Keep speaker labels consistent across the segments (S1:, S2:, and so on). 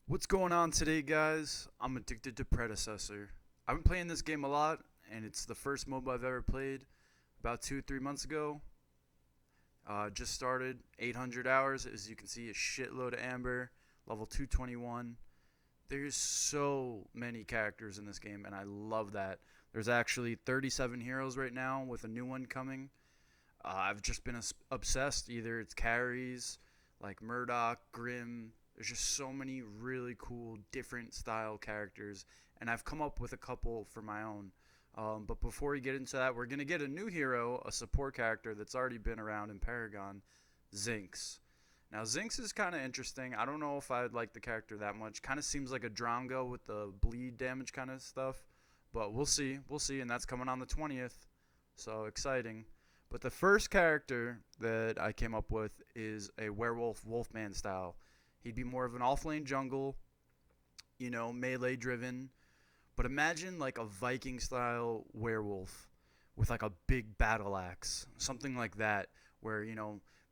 S1: What's going on today, guys? I'm addicted to Predecessor. I've been playing this game a lot, and it's the first MOBA I've ever played about 2 3 months ago. Just started 800 hours, as you can see, a shitload of Amber, level 221. There's so many characters in this game, and I love that. There's actually 37 heroes right now, with a new one coming. I've just been obsessed. Either it's carries like Murdoch, Grim. There's just so many really cool, different style characters, and I've come up with a couple for my own. But before we get into that, we're gonna get a new hero, a support character that's already been around in Paragon, Zinx. Now Zinx is kind of interesting. I don't know if I'd like the character that much. Kind of seems like a Drongo with the bleed damage kind of stuff, but we'll see. We'll see, and that's coming on the 20th. So exciting. But the first character that I came up with is a werewolf wolfman style. He'd be more of an off-lane jungle, melee driven. But imagine like a Viking style werewolf with like a big battle axe, something like that, where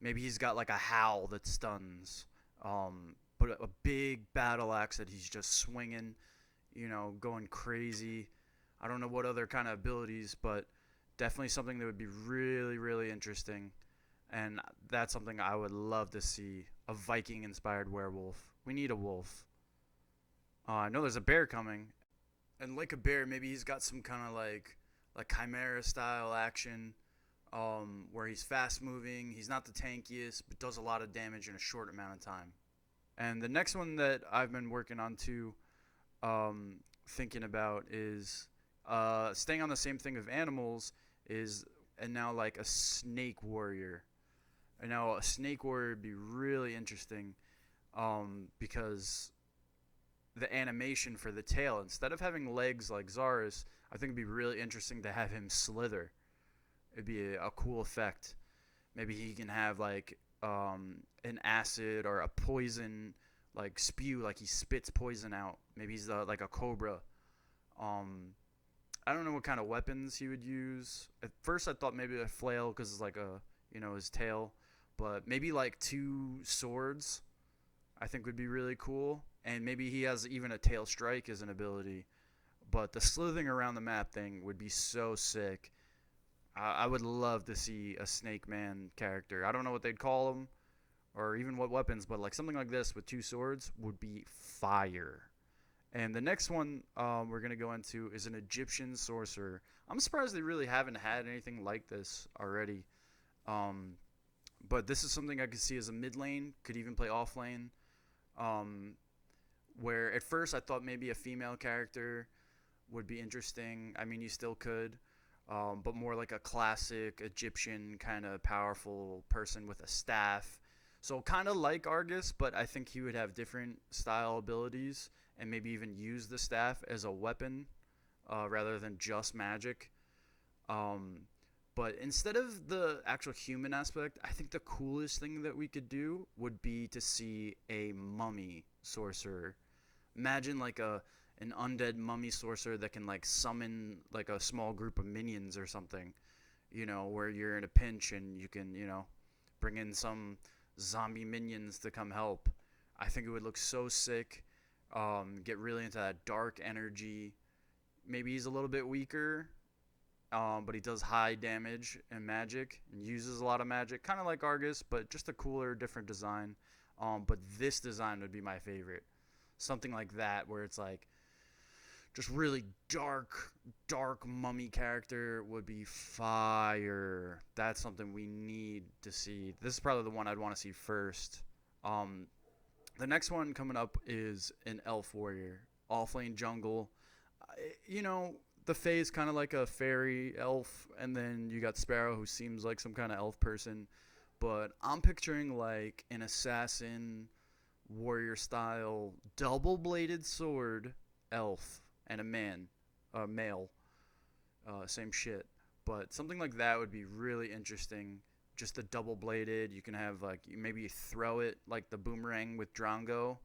S1: maybe he's got like a howl that stuns, but a big battle axe that he's just swinging, going crazy. I don't know what other kind of abilities, but definitely something that would be really, really interesting. And that's something I would love to see, a Viking inspired werewolf. We need a wolf. I know there's a bear coming. And like a bear, maybe he's got some kind of like chimera style action, where he's fast moving. He's not the tankiest, but does a lot of damage in a short amount of time. And the next one that I've been working on too, thinking about is staying on the same thing of animals is and now like a snake warrior. And now a snake warrior would be really interesting, because the animation for the tail, instead of having legs like Zarus, I think it'd be really interesting to have him slither. It'd be a cool effect. Maybe he can have like an acid or a poison like spew, like he spits poison out. Maybe he's like a cobra. Um, I don't know what kind of weapons he would use. At first, I thought maybe a flail because it's like his tail, but maybe like two swords. I think would be really cool, and maybe he has even a tail strike as an ability. But the slithering around the map thing would be so sick. I would love to see a Snake Man character. I don't know what they'd call him, or even what weapons, but like something like this with two swords would be fire. And the next one we're going to go into is an Egyptian sorcerer. I'm surprised they really haven't had anything like this already. Um, but this is something I could see as a mid lane, could even play off lane. Um, where at first I thought maybe a female character would be interesting. I mean, you still could, but more like a classic Egyptian kind of powerful person with a staff. So kind of like Argus, but I think he would have different style abilities and maybe even use the staff as a weapon, rather than just magic. Um, but instead of the actual human aspect, I think the coolest thing that we could do would be to see a mummy sorcerer. Imagine like a an undead mummy sorcerer that can like summon like a small group of minions or something. Where you're in a pinch and you can, bring in some zombie minions to come help. I think it would look so sick. Get really into that dark energy. Maybe he's a little bit weaker, but he does high damage and magic and uses a lot of magic, kind of like Argus, but just a cooler, different design. But this design would be my favorite. Something like that, where it's like just really dark, dark mummy character would be fire. That's something we need to see. This is probably the one I'd want to see first. Um, the next one coming up is an elf warrior, offlane jungle. You know, the Fae is kind of like a fairy elf, and then you got Sparrow, who seems like some kind of elf person. But I'm picturing like an assassin warrior style double bladed sword elf and a male, same shit. But something like that would be really interesting. Just the double bladed. You can have like maybe throw it like the boomerang with Drongo,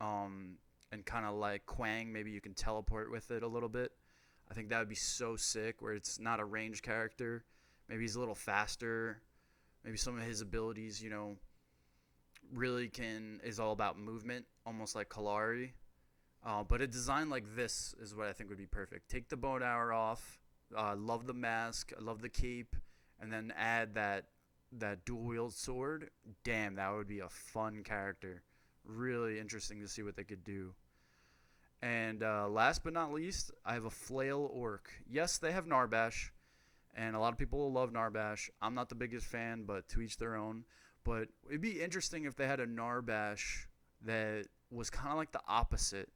S1: um, and kind of like Quang. Maybe you can teleport with it a little bit. I think that would be so sick. Where it's not a ranged character. Maybe he's a little faster. Maybe some of his abilities, really can is all about movement. almost like Kalari. But a design like this is what I think would be perfect. Take the bow and arrow off. Love the mask. I love the cape, and then add that dual wield sword. Damn, that would be a fun character. Really interesting to see what they could do. And last but not least, I have a flail orc. Yes, they have Narbash, and a lot of people will love Narbash. I'm not the biggest fan, but to each their own. But it'd be interesting if they had a Narbash that was kind of like the opposite.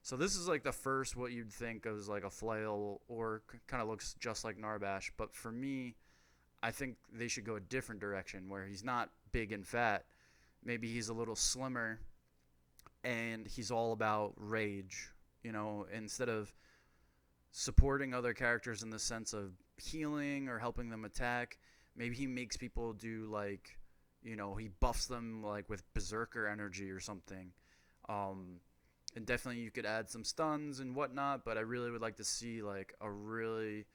S1: So this is like the first what you'd think of as like a flail orc, kind of looks just like Narbash. But for me, I think they should go a different direction where he's not big and fat. Maybe he's a little slimmer and he's all about rage. Instead of supporting other characters in the sense of healing or helping them attack, maybe he makes people do like, he buffs them like with berserker energy or something. And definitely you could add some stuns and whatnot, but I really would like to see like a really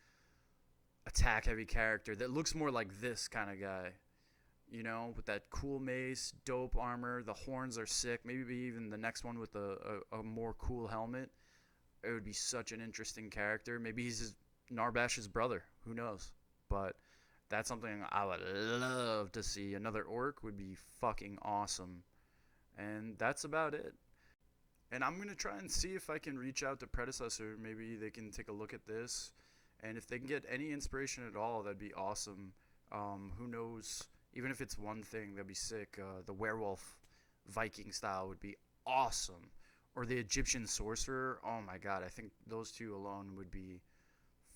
S1: attack heavy character that looks more like this kind of guy, with that cool mace, dope armor. The horns are sick. Maybe even the next one with a more cool helmet. It would be such an interesting character. Maybe he's Narbash's brother. Who knows? But that's something I would love to see. Another orc would be fucking awesome. And that's about it. And I'm going to try and see if I can reach out to Predecessor. Maybe they can take a look at this. And if they can get any inspiration at all, that'd be awesome. Who knows? Even if it's one thing, that'd be sick. The werewolf Viking style would be awesome. Or the Egyptian sorcerer. Oh my god, I think those two alone would be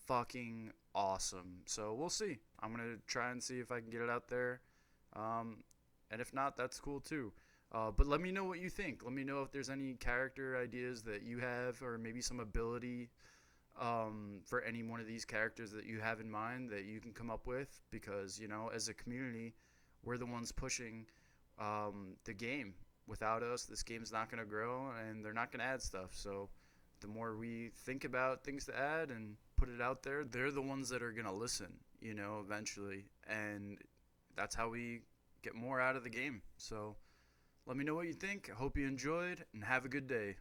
S1: fucking awesome. So we'll see. I'm going to try and see if I can get it out there. And if not, that's cool too. But let me know what you think. Let me know if there's any character ideas that you have, or maybe some ability for any one of these characters that you have in mind that you can come up with. Because, as a community, we're the ones pushing the game. Without us, this game's not going to grow, and they're not going to add stuff. So the more we think about things to add and put it out there, they're the ones that are going to listen, eventually. And that's how we get more out of the game. So let me know what you think. I hope you enjoyed, and have a good day.